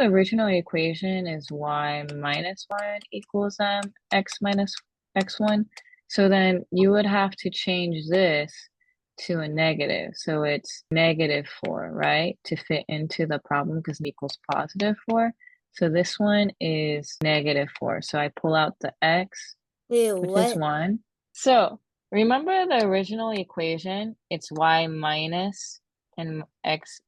the original equation is y minus 1 equals x minus x1. So then you would have to change this to a negative. So it's -4, right? To fit into the problem because it equals +4. So this one is -4. So I pull out the x, Wait, which is what? 1. So remember the original equation? It's y minus and x.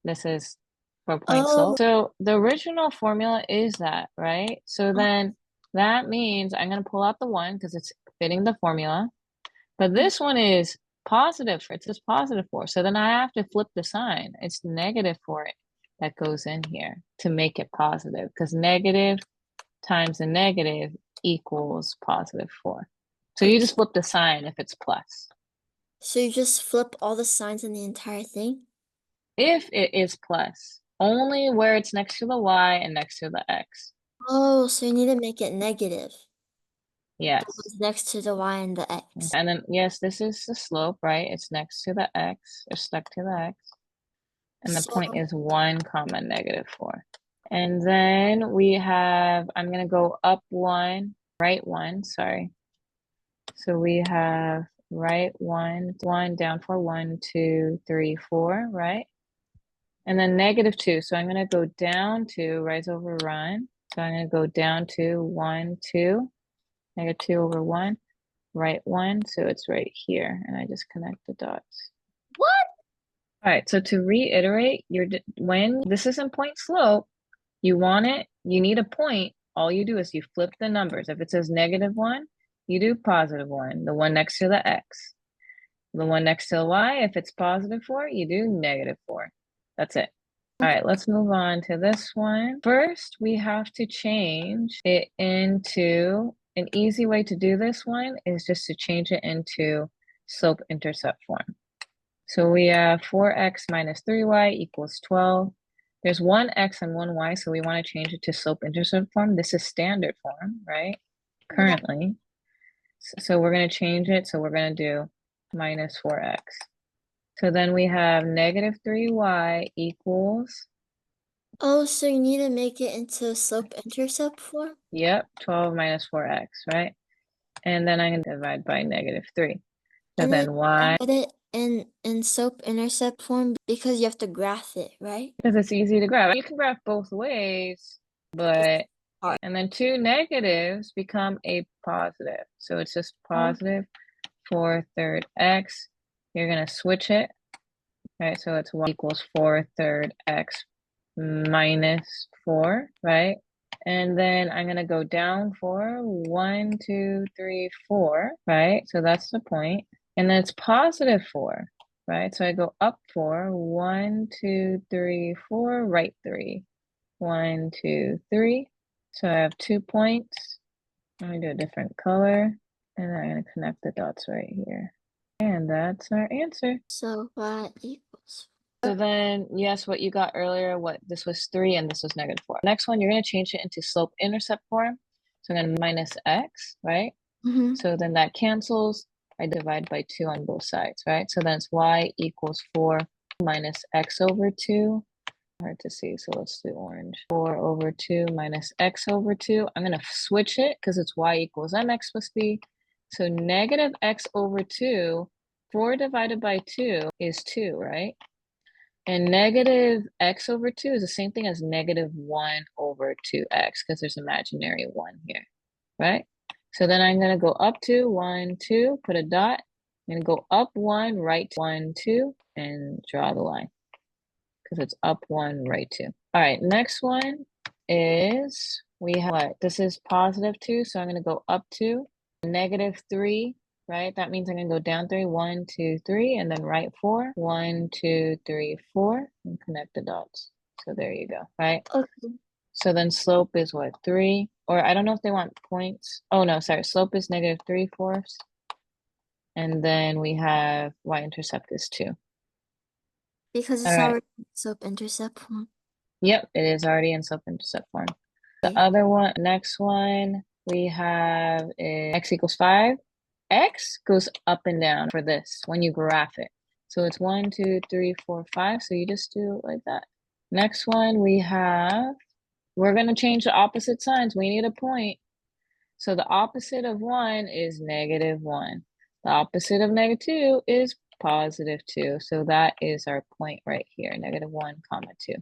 This is for point Oh, slope. So the original formula is that, right? So then that means I'm going to pull out the 1 because it's fitting the formula. But this one is positive. It says +4. So then I have to flip the sign. It's -4 that goes in here to make it positive because negative times a negative equals +4. So you okay. just flip the sign if it's plus. So you just flip all the signs in the entire thing? If it is plus, only where it's next to the y and next to the x. Oh, so you need to make it negative. The Yes. ones next to the y and the x. And then, yes, this is the slope, right? It's next to the x, or stuck to the x. And the So, point is 1 comma -4. And then we have, I'm going to go up 1, right 1, sorry. So we have right 1, 1 down for 1, 2, 3, 4, right? And then -2. So I'm going to go down 2, rise over run. So I'm going to go down 2, 1, 2, -2 over 1, right 1. So it's right here. And I just connect the dots. what? All right. So to reiterate, when this isn't point slope, you want it, you need a point. All you do is you flip the numbers. If it says -1, you do +1, the one next to the x. The one next to the y, if it's +4, you do -4. That's it. All right, let's move on to this one. First, we have to change it into, an easy way to do this one is just to change it into slope-intercept form. So we have 4x minus 3y equals 12. There's one x and one y, so we want to change it to slope-intercept form. This is standard form, right? Yeah. Currently. So we're going to change it. So we're going to do minus 4x. So then we have -3y equals, Oh, so you need to make it into slope-intercept form? yep, 12 minus 4x, right? And then I'm going to divide by -3. So And then then y, put it in slope-intercept form because you have to graph it, right? because it's easy to graph. You can graph both ways, It's but, hard. and then two negatives become a positive. So it's just positive 4/3 x. You're going to switch it, right? So it's y equals 4/3 x minus 4, right? And then I'm going to go down for 1, 2, 3, 4, right? So that's the point. And then it's +4, right? So I go up 4, 1, 2, 3, 4, right 3. 1, 2, 3. So I have 2 points. Let me do a different color. And then I'm going to connect the dots right here. And that's our answer. So y equals. So then, yes, what you got earlier, what this was 3 and this was -4. Next one, you're going to change it into slope-intercept form. So I'm going to minus x, right? Mm-hmm. So then that cancels. I divide by 2 on both sides, right? So then it's y equals 4 minus x over 2. Hard to see, so let's do orange. 4 over 2 minus x over 2. I'm going to switch it because it's y equals mx plus b. So negative x over 2, 4 divided by 2 is 2, right? And negative x over 2 is the same thing as -1 over 2x because there's imaginary 1 here, right? So then I'm going to go up 2, 1, 2, put a dot. I'm going to go up 1, right 1, 2, and draw the line because it's up 1, right 2. All right, next one is, we have what? This is +2, so I'm going to go up 2, -3, right? That means I'm going to go down 3, 1, 2, 3, and then right 4, 1, 2, 3, 4, and connect the dots. So there you go, right? Okay. So then slope is what, 3? Or I don't know if they want points. Oh no, sorry, slope is -3/4. And then we have y-intercept is 2. Because All it's right. already in slope-intercept form. Yep, it is already in slope-intercept form. The Okay. other one, next one we have is x equals 5. X goes up and down for this when you graph it. So it's 1, 2, 3, 4, 5. So you just do it like that. Next one we have we're gonna change the opposite signs. We need a point. So the opposite of 1 is -1. The opposite of -2 is +2. So that is our point right here, -1, 2.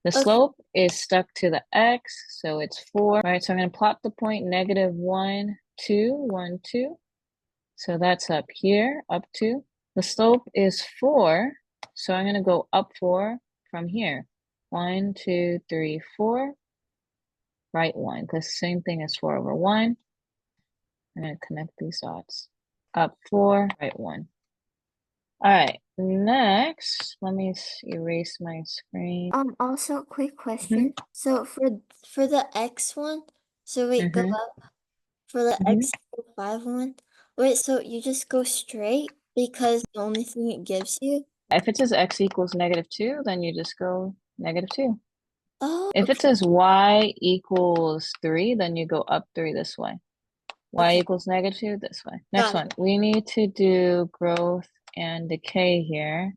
The Okay. slope is stuck to the x, so it's 4, right? So I'm going to plot the point -1, 2, 1, 2. So that's up here, up 2. The slope is 4, so I'm going to go up 4 from here. 1, 2, 3, 4. Right 1, because same thing as 4 over 1. I'm going to connect these dots. Up 4, right 1. All right, next, let me erase my screen. Also, quick question. So for the x one, so wait, go Mhm. up. For the Mhm. x5 one, wait, so you just go straight because the only thing it gives you? If it says x equals -2, then you just go -2. Oh, If it okay. says y equals 3, then you go up 3 this way. Y Okay. equals -2 this way. Next Got one, we need to do growth and decay here.